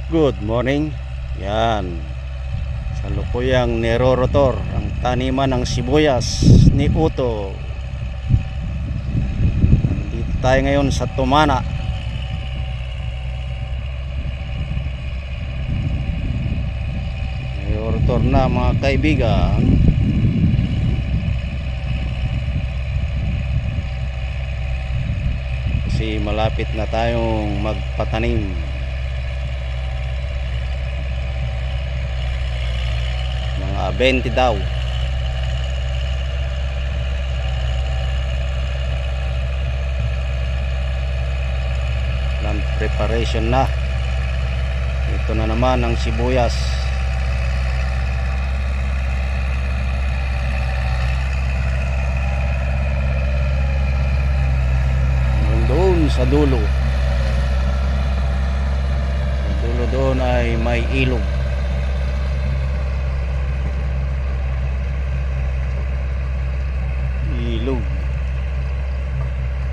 Good morning. Yan. Salukuyang nirorotor ang taniman ng sibuyas ni Uto. Nandito tayo ngayon sa Tumana. Nirorotor na mga kaibigan. Kasi malapit na tayong magpatanim. Mga 20 daw. Land preparation na. Ito na naman ang sibuyas. Doon sa dulo. Sa dulo doon ay may ilog.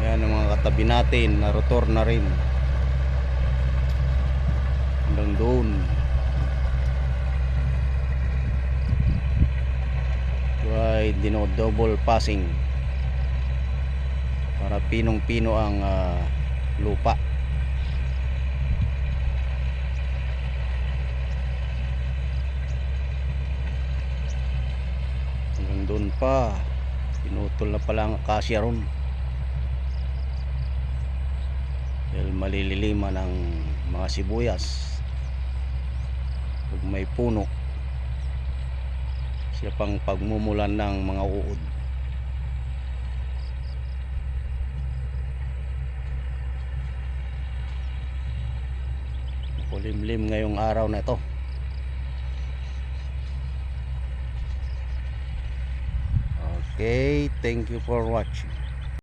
Ayan ang mga katabi natin, narotor na rin hanggang doon. Ito ay dinodouble passing para pinong pino ang lupa. Hanggang doon pa, pinutol na pala ang akasya ron dahil malililiman ang mga sibuyas pag may puno. Siya pang pagmumulan ng mga uod. Kulimlim ngayong araw na ito. Okay, thank you for watching.